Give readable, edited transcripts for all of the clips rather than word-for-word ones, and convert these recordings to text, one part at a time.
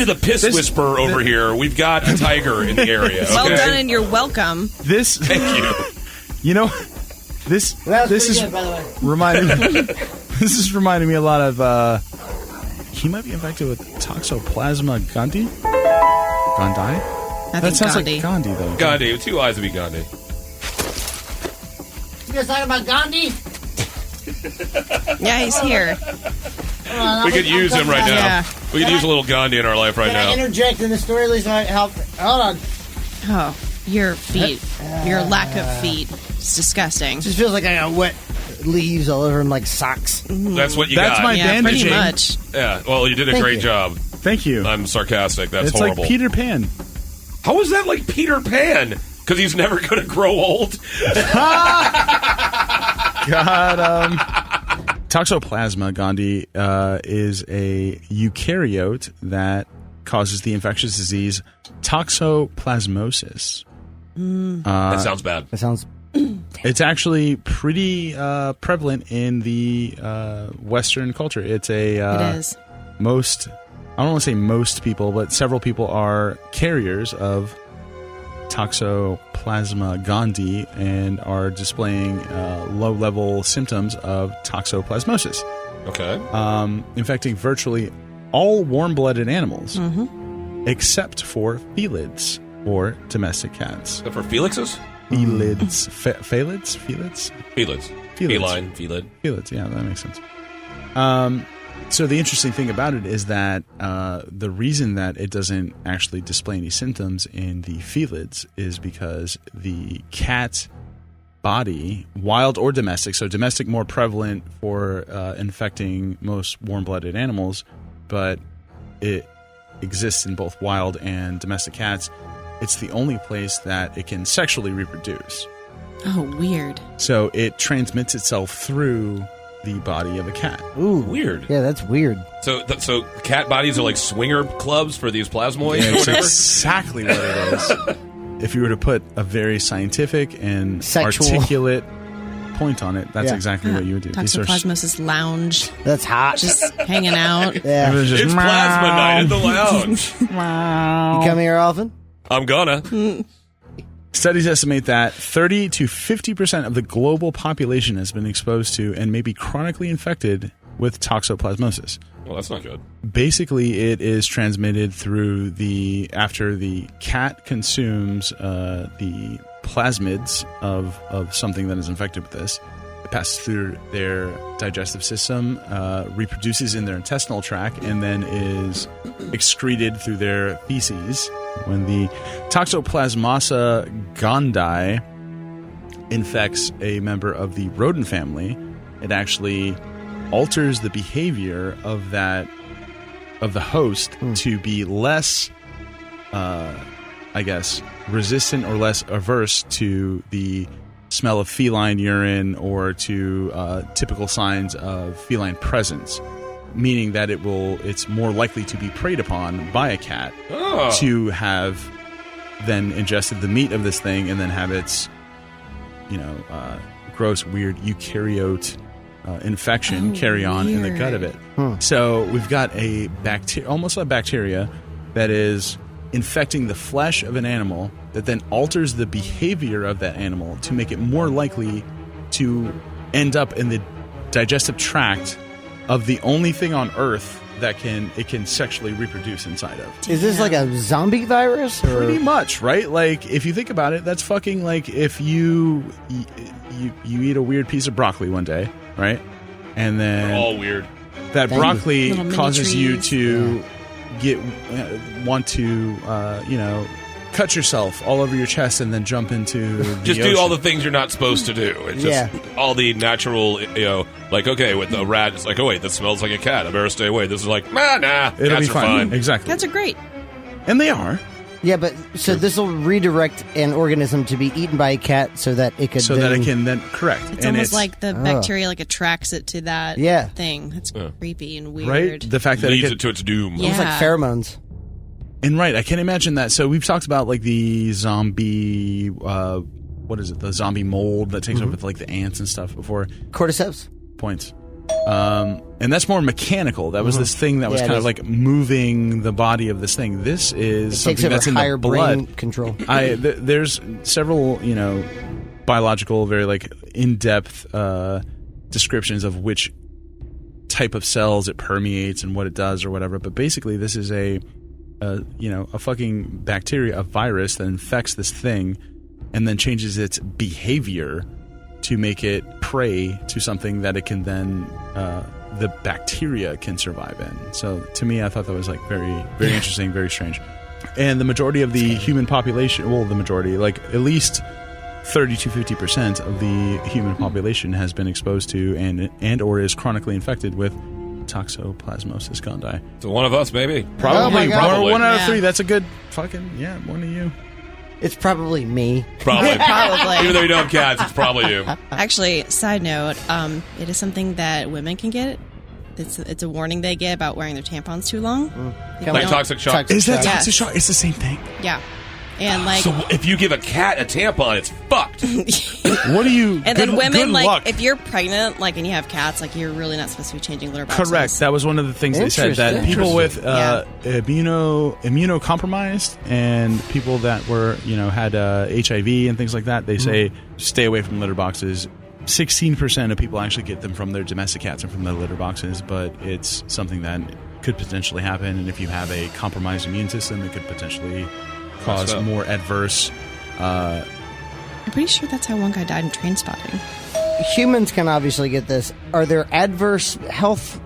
According to the Piss Whisperer over here, we've got a tiger in the area. Okay? Well done, and you're welcome. Thank you. You know, this is good, by the way. This is reminding me a lot of. He might be infected with Toxoplasma gondii. Gondii? That sounds Gandhi. like Gandhi, though. Gandhi, with 2 eyes would be Gandhi. You guys talking about Gandhi? Yeah, he's here. We could use him right now. Yeah. We could use a little Gandhi in our life right Can I now. interject in the story, at least help? Hold on. Oh, your feet. Your lack of feet. It's disgusting. It just feels like I got wet leaves all over him like socks. That's what you That's got. my Yeah, pretty bandaging. much. Yeah, well, you did a Thank great you. job. Thank you. I'm sarcastic. That's it's horrible. like Peter Pan. How is that like Peter Pan? Because he's never going to grow old? God, Toxoplasma gondii is a eukaryote that causes the infectious disease toxoplasmosis. That sounds bad. That sounds. It's actually pretty prevalent in the Western culture. It's a It is. most. I don't want to say most people, but several people are carriers of Toxoplasma gondii and are displaying low-level symptoms of toxoplasmosis, Okay. infecting virtually all warm-blooded animals, except for felids or domestic cats. Except for Felix's? Felids, felids, Felids. Felids. Feline. Felid. Felids. Yeah, that makes sense. So the interesting thing about it is that the reason that it doesn't actually display any symptoms in the felids is because the cat body, wild or domestic, so domestic more prevalent for infecting most warm-blooded animals, but it exists in both wild and domestic cats. It's the only place that it can sexually reproduce. Oh, weird. So it transmits itself through the body of a cat. Ooh, Weird. Yeah, that's weird. So cat bodies are like swinger clubs for these plasmoids Yeah, or it's whatever? exactly what it is. If you were to put a very scientific and Sexual. articulate point on it, that's Yeah. exactly what you would do. These are Toxoplasmosis lounge, That's hot. just hanging out. Yeah. Everyone's just It's plasma night at the lounge. You come here often? I'm gonna. Studies estimate that 30 to 50% of the global population has been exposed to and may be chronically infected with toxoplasmosis. Well, that's not good. Basically, it is transmitted through after the cat consumes the plasmids of something that is infected with this. It passes through their digestive system, reproduces in their intestinal tract, and then is excreted through their feces. When the Toxoplasma gondii infects a member of the rodent family, it actually alters the behavior of the host to be less, resistant or less averse to the smell of feline urine or to typical signs of feline presence, meaning that it's more likely to be preyed upon by a cat to have then ingested the meat of this thing and then have its gross, weird eukaryote infection carry on in the gut of it. So we've got almost a bacteria that is infecting the flesh of an animal that then alters the behavior of that animal to make it more likely to end up in the digestive tract of the only thing on Earth that it can sexually reproduce inside of. Is this like a zombie virus? Or? Pretty much, right? Like, if you think about it, that's fucking like if you eat a weird piece of broccoli one day, right? And then They're all weird. that broccoli Little mini causes you trees. to want to cut yourself all over your chest and then jump into Just do all the things you're not supposed to do. It's just all the natural, like, okay, with the rat, it's like, oh, wait, this smells like a cat. I better stay away. This is like, nah, It'll cats be are fine. fine. Exactly. Cats are great. And they are. Yeah, but so this will redirect an organism to be eaten by a cat so that it could correct. It's And almost like the bacteria attracts it to that thing. That's creepy and weird. right? The fact that Leads it to its doom. Yeah. It's like pheromones. And right, I can imagine that. So we've talked about like the zombie, what is it? The zombie mold that takes over with like the ants and stuff before. Cordyceps. Points. And that's more mechanical. That was this thing that was kind of like moving the body of this thing. This is something that's in the blood. Brain control. There's several, biological, very like in-depth descriptions of which type of cells it permeates and what it does or whatever. But basically, this is a fucking bacteria, a virus that infects this thing and then changes its behavior to make it prey to something that it can then the bacteria can survive in. So to me, I thought that was like very, very interesting, very strange. And the majority of the human population, well, the majority, like at least 30 to 50% of the human population has been exposed to and or is chronically infected with Toxoplasmosis gondii. So one of us, maybe. Probably. One out of three. That's a good fucking, one of you. It's probably me. Probably. Even though you don't have cats, it's probably you. Actually, side note, it is something that women can get. It's a warning they get about wearing their tampons too long. Like toxic shock? Is that toxic shock? It's the same thing. Yeah. And like, so if you give a cat a tampon, it's fucked. What do you? And then women, like, luck. if you're pregnant, like, and you have cats, like, you're really not supposed to be changing litter boxes. Correct. That was one of the things they said, that people with immunocompromised and people that were, had HIV and things like that, they say stay away from litter boxes. 16% of people actually get them from their domestic cats and from their litter boxes, but it's something that could potentially happen. And if you have a compromised immune system, it could potentially cause more adverse. I'm pretty sure that's how one guy died in train spotting. Humans can obviously get this. Are there adverse health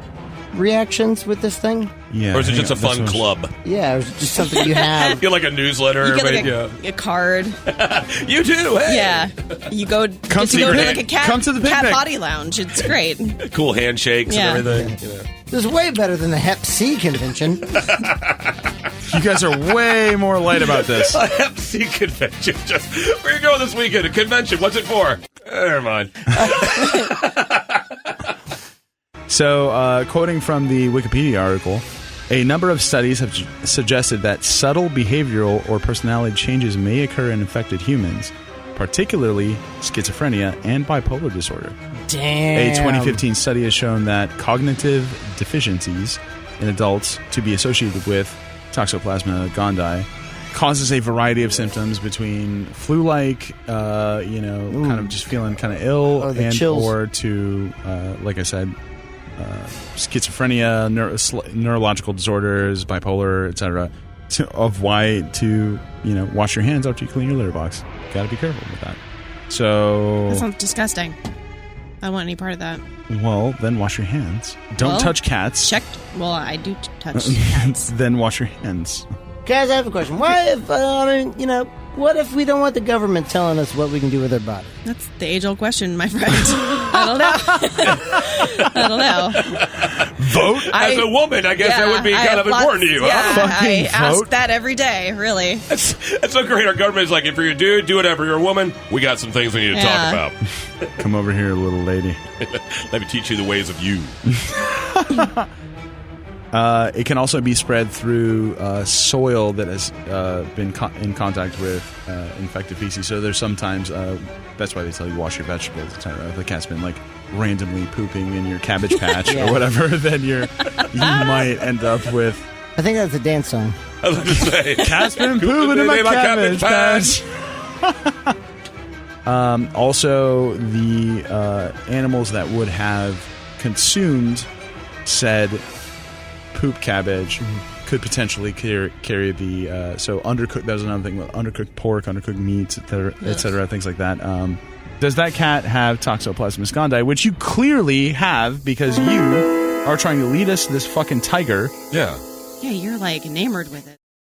reactions with this thing? Yeah. Or is it just a fun club? Yeah, it's just something you have. You're like a newsletter. You get like a card. You do, hey. Yeah. You go to like a cat body lounge. It's great. Cool handshakes and everything. This is way better than the Hep C convention. You guys are way more light about this. A Hep C convention. Where you going this weekend? A convention. What's it for? Never mind. So, quoting from the Wikipedia article, a number of studies have suggested that subtle behavioral or personality changes may occur in infected humans, particularly schizophrenia and bipolar disorder. Damn. A 2015 study has shown that cognitive deficiencies in adults to be associated with Toxoplasma gondii causes a variety of symptoms between flu-like, kind of just feeling kind of ill, or to, like I said, schizophrenia, neurological disorders, bipolar, etc. Of why to wash your hands after you clean your litter box. Got to be careful with that. So that sounds disgusting. I don't want any part of that. Well, then wash your hands. Don't touch cats. Checked. Well, I do touch cats. Then wash your hands. Guys, I have a question. Why if, what if we don't want the government telling us what we can do with our body? That's the age-old question, my friend. I don't know. Vote? As a woman, I guess that would be kind of important to you. Yeah, huh? I ask that every day, really. That's so great. Our government is like, if you're a dude, do whatever. You're a woman, we got some things we need to talk about. Come over here, little lady. Let me teach you the ways of you. It can also be spread through soil that has been in contact with infected feces. So there's sometimes, that's why they tell you wash your vegetables, etc. If the cat's been like randomly pooping in your cabbage patch or whatever, then you might end up with... I think that's a dance song. I was going to say, cat's been pooping in my cabbage patch. Also, the animals that would have consumed said poop cabbage could potentially carry the so undercooked. There's another thing with undercooked pork, undercooked meats, etc. Things like that. Does that cat have Toxoplasma gondii, which you clearly have because you are trying to lead us to this fucking tiger? Yeah. Yeah, you're like enamored with it.